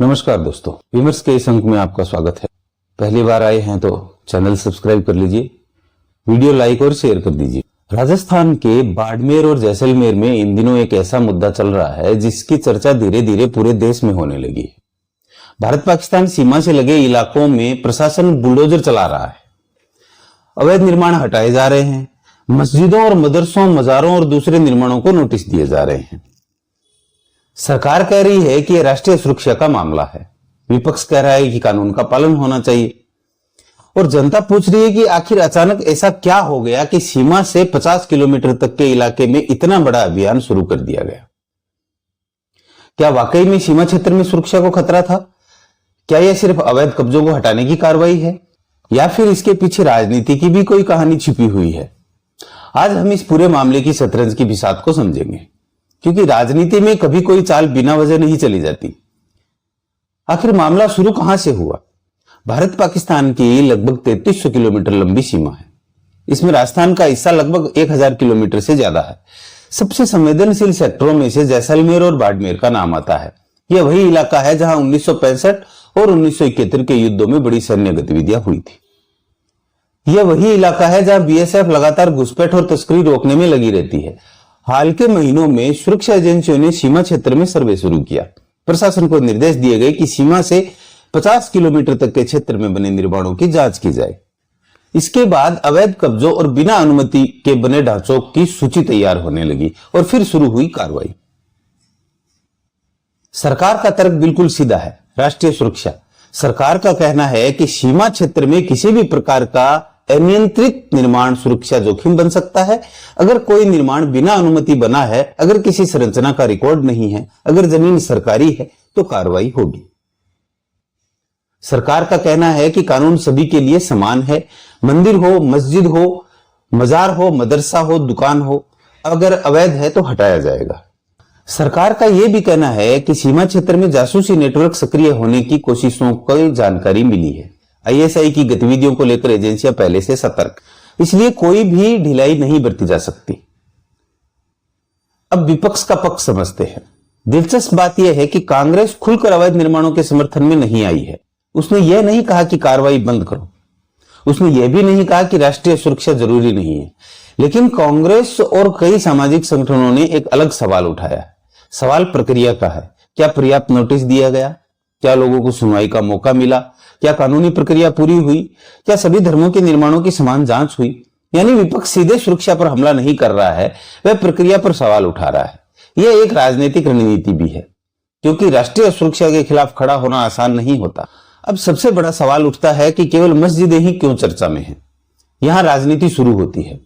नमस्कार दोस्तों, विमर्श के इस अंक में आपका स्वागत है। पहली बार आए हैं तो चैनल सब्सक्राइब कर लीजिए, वीडियो लाइक और शेयर कर दीजिए। राजस्थान के बाड़मेर और जैसलमेर में इन दिनों एक ऐसा मुद्दा चल रहा है जिसकी चर्चा धीरे धीरे पूरे देश में होने लगी है। भारत पाकिस्तान सीमा से लगे इलाकों में प्रशासन बुलडोजर चला रहा है, अवैध निर्माण हटाए जा रहे हैं, मस्जिदों और मदरसों, मजारों और दूसरे निर्माणों को नोटिस दिए जा रहे हैं। सरकार कह रही है कि यह राष्ट्रीय सुरक्षा का मामला है, विपक्ष कह रहा है कि कानून का पालन होना चाहिए, और जनता पूछ रही है कि आखिर अचानक ऐसा क्या हो गया कि सीमा से 50 किलोमीटर तक के इलाके में इतना बड़ा अभियान शुरू कर दिया गया। क्या वाकई में सीमा क्षेत्र में सुरक्षा को खतरा था? क्या यह सिर्फ अवैध कब्जों को हटाने की कार्रवाई है या फिर इसके पीछे राजनीति की भी कोई कहानी छिपी हुई है? आज हम इस पूरे मामले की शतरंज की बिसात को समझेंगे, क्योंकि राजनीति में कभी कोई चाल बिना वजह नहीं चली जाती। आखिर मामला शुरू कहां से हुआ? भारत पाकिस्तान की लगभग 3300 किलोमीटर लंबी सीमा है। इसमें राजस्थान का हिस्सा लगभग 1000 किलोमीटर से ज्यादा है। सबसे संवेदनशील सेक्टरों में से जैसलमेर और बाड़मेर का नाम आता है। यह वही इलाका है जहां 1965 और 1971 के युद्धों में बड़ी सैन्य गतिविधियां हुई थी। यह वही इलाका है जहां बीएसएफ लगातार घुसपैठ और तस्करी रोकने में लगी रहती है। हाल के महीनों में सुरक्षा एजेंसियों ने सीमा क्षेत्र में सर्वे शुरू किया। प्रशासन को निर्देश दिए गए कि सीमा से 50 किलोमीटर तक के क्षेत्र में बने निर्माणों की जांच की जाए। इसके बाद अवैध कब्जों और बिना अनुमति के बने ढांचों की सूची तैयार होने लगी और फिर शुरू हुई कार्रवाई। सरकार का तर्क बिल्कुल सीधा है, राष्ट्रीय सुरक्षा। सरकार का कहना है कि सीमा क्षेत्र में किसी भी प्रकार का अनियंत्रित निर्माण सुरक्षा जोखिम बन सकता है। अगर कोई निर्माण बिना अनुमति बना है, अगर किसी संरचना का रिकॉर्ड नहीं है, अगर जमीन सरकारी है, तो कार्रवाई होगी। सरकार का कहना है कि कानून सभी के लिए समान है। मंदिर हो, मस्जिद हो, मजार हो, मदरसा हो, दुकान हो, अगर अवैध है तो हटाया जाएगा। सरकार का यह भी कहना है कि सीमा क्षेत्र में जासूसी नेटवर्क सक्रिय होने की कोशिशों की जानकारी मिली है। आईएसआई की गतिविधियों को लेकर एजेंसियां पहले से सतर्क, इसलिए कोई भी ढिलाई नहीं बरती जा सकती। अब विपक्ष का पक्ष समझते हैं। दिलचस्प बात यह है कि कांग्रेस खुलकर अवैध निर्माणों के समर्थन में नहीं आई है। उसने यह नहीं कहा कि कार्रवाई बंद करो, उसने यह भी नहीं कहा कि राष्ट्रीय सुरक्षा जरूरी नहीं है। लेकिन कांग्रेस और कई सामाजिक संगठनों ने एक अलग सवाल उठाया। सवाल प्रक्रिया का है। क्या पर्याप्त नोटिस दिया गया? क्या लोगों को सुनवाई का मौका मिला? क्या कानूनी प्रक्रिया पूरी हुई? क्या सभी धर्मों के निर्माणों की समान जांच हुई? यानी विपक्ष सीधे सुरक्षा पर हमला नहीं कर रहा है, वह प्रक्रिया पर सवाल उठा रहा है। यह एक राजनीतिक रणनीति भी है, क्योंकि राष्ट्रीय सुरक्षा के खिलाफ खड़ा होना आसान नहीं होता। अब सबसे बड़ा सवाल उठता है कि केवल मस्जिदें ही क्यों चर्चा में हैं? यहां राजनीति शुरू होती है।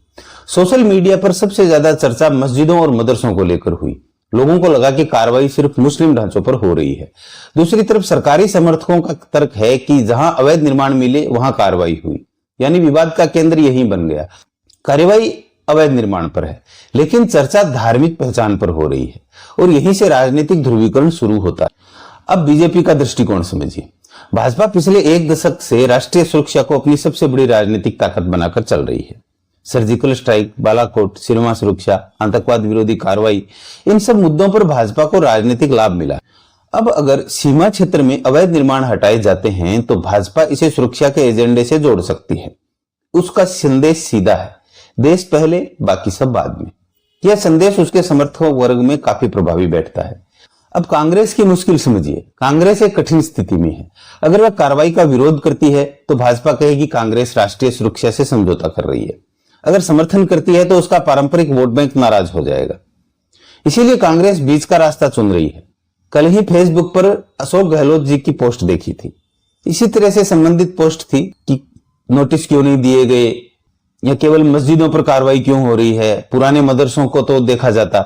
सोशल मीडिया पर सबसे ज्यादा चर्चा मस्जिदों और मदरसों को लेकर हुई। लोगों को लगा कि कार्रवाई सिर्फ मुस्लिम ढांचों पर हो रही है। दूसरी तरफ सरकारी समर्थकों का तर्क है कि जहां अवैध निर्माण मिले वहां कार्रवाई हुई, यानी विवाद का केंद्र यही बन गया। कार्रवाई अवैध निर्माण पर है, लेकिन चर्चा धार्मिक पहचान पर हो रही है, और यहीं से राजनीतिक ध्रुवीकरण शुरू होता है। अब बीजेपी का दृष्टिकोण समझिए। भाजपा पिछले एक दशक से राष्ट्रीय सुरक्षा को अपनी सबसे बड़ी राजनीतिक ताकत बनाकर चल रही है। सर्जिकल स्ट्राइक, बालाकोट, सीमा सुरक्षा, आतंकवाद विरोधी कार्रवाई, इन सब मुद्दों पर भाजपा को राजनीतिक लाभ मिला। अब अगर सीमा क्षेत्र में अवैध निर्माण हटाए जाते हैं तो भाजपा इसे सुरक्षा के एजेंडे से जोड़ सकती है। उसका संदेश सीधा है, देश पहले, बाकी सब बाद में। यह संदेश उसके समर्थक वर्ग में काफी प्रभावी बैठता है। अब कांग्रेस की मुश्किल समझिए। कांग्रेस एक कठिन स्थिति में है। अगर वह कार्रवाई का विरोध करती है तो भाजपा कहेगी कांग्रेस राष्ट्रीय सुरक्षा से समझौता कर रही है। अगर समर्थन करती है तो उसका पारंपरिक वोट बैंक नाराज हो जाएगा। इसीलिए कांग्रेस बीच का रास्ता चुन रही है। कल ही फेसबुक पर अशोक गहलोत जी की पोस्ट देखी थी। इसी तरह से संबंधित पोस्ट थी कि नोटिस क्यों नहीं दिए गए, या केवल मस्जिदों पर कार्रवाई क्यों हो रही है, पुराने मदरसों को तो देखा जाता।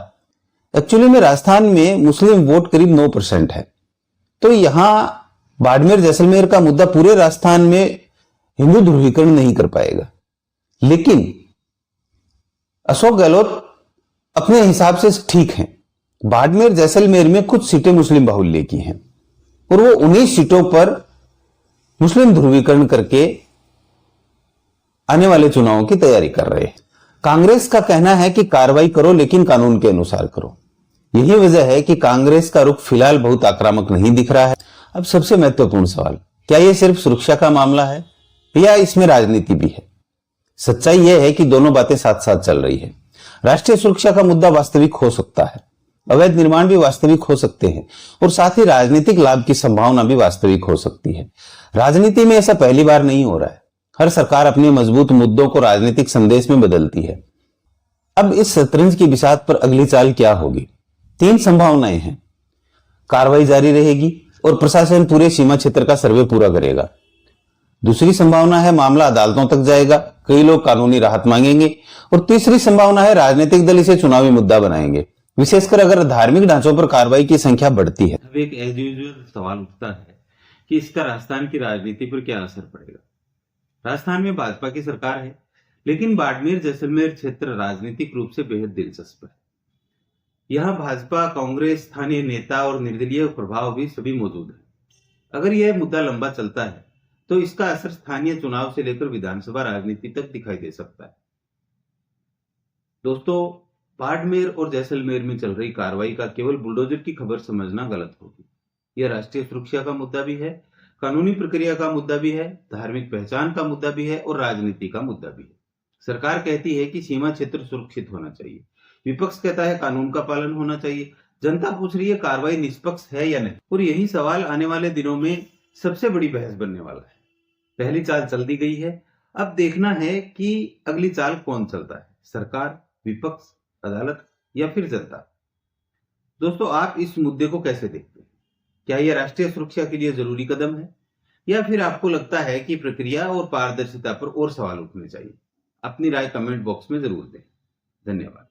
एक्चुअली में राजस्थान में मुस्लिम वोट करीब 9% है, तो यहां बाड़मेर जैसलमेर का मुद्दा पूरे राजस्थान में हिंदू ध्रुवीकरण नहीं कर पाएगा। लेकिन अशोक गहलोत अपने हिसाब से ठीक हैं। बाड़मेर जैसलमेर में कुछ सीटें मुस्लिम बाहुल्य की हैं, और वो उन्हीं सीटों पर मुस्लिम ध्रुवीकरण करके आने वाले चुनावों की तैयारी कर रहे हैं। कांग्रेस का कहना है कि कार्रवाई करो, लेकिन कानून के अनुसार करो। यही वजह है कि कांग्रेस का रुख फिलहाल बहुत आक्रामक नहीं दिख रहा है। अब सबसे महत्वपूर्ण सवाल, क्या यह सिर्फ सुरक्षा का मामला है या इसमें राजनीति भी है? सच्चाई यह है कि दोनों बातें साथ साथ चल रही है। राष्ट्रीय सुरक्षा का मुद्दा वास्तविक हो सकता है, अवैध निर्माण भी वास्तविक हो सकते हैं और साथ ही राजनीतिक लाभ की संभावना भी वास्तविक हो सकती है। राजनीति में ऐसा पहली बार नहीं हो रहा है। हर सरकार अपने मजबूत मुद्दों को राजनीतिक संदेश में बदलती है। अब इस शतरंज की बिसात पर अगली चाल क्या होगी? 3 संभावनाएं हैं। कार्रवाई जारी रहेगी और प्रशासन पूरे सीमा क्षेत्र का सर्वे पूरा करेगा। दूसरी संभावना है मामला अदालतों तक जाएगा, कई लोग कानूनी राहत मांगेंगे और तीसरी संभावना है राजनीतिक दल इसे चुनावी मुद्दा बनाएंगे, विशेषकर अगर धार्मिक ढांचों पर कार्रवाई की संख्या बढ़ती है। अब एक एज यूजुअल सवाल उठता है कि इसका राजस्थान की राजनीति पर क्या असर पड़ेगा। राजस्थान में भाजपा की सरकार है, लेकिन बाड़मेर जैसलमेर क्षेत्र राजनीतिक रूप से बेहद दिलचस्प है। यहाँ भाजपा, कांग्रेस, स्थानीय नेता और निर्दलीय प्रभाव भी सभी मौजूद है। अगर यह मुद्दा लंबा चलता है तो इसका असर स्थानीय चुनाव से लेकर विधानसभा राजनीति तक दिखाई दे सकता है। दोस्तों, बाड़मेर और जैसलमेर में चल रही कार्रवाई का केवल बुलडोजर की खबर समझना गलत होगी। यह राष्ट्रीय सुरक्षा का मुद्दा भी है, कानूनी प्रक्रिया का मुद्दा भी है, धार्मिक पहचान का मुद्दा भी है और राजनीति का मुद्दा भी है। सरकार कहती है कि सीमा क्षेत्र सुरक्षित होना चाहिए, विपक्ष कहता है कानून का पालन होना चाहिए, जनता पूछ रही है कार्रवाई निष्पक्ष है या नहीं। और यही सवाल आने वाले दिनों में सबसे बड़ी बहस बनने वाला है। पहली चाल चल दी गई है, अब देखना है कि अगली चाल कौन चलता है, सरकार, विपक्ष, अदालत या फिर जनता। दोस्तों, आप इस मुद्दे को कैसे देखते हैं? क्या यह राष्ट्रीय सुरक्षा के लिए जरूरी कदम है या फिर आपको लगता है कि प्रक्रिया और पारदर्शिता पर और सवाल उठने चाहिए? अपनी राय कमेंट बॉक्स में जरूर दें। धन्यवाद।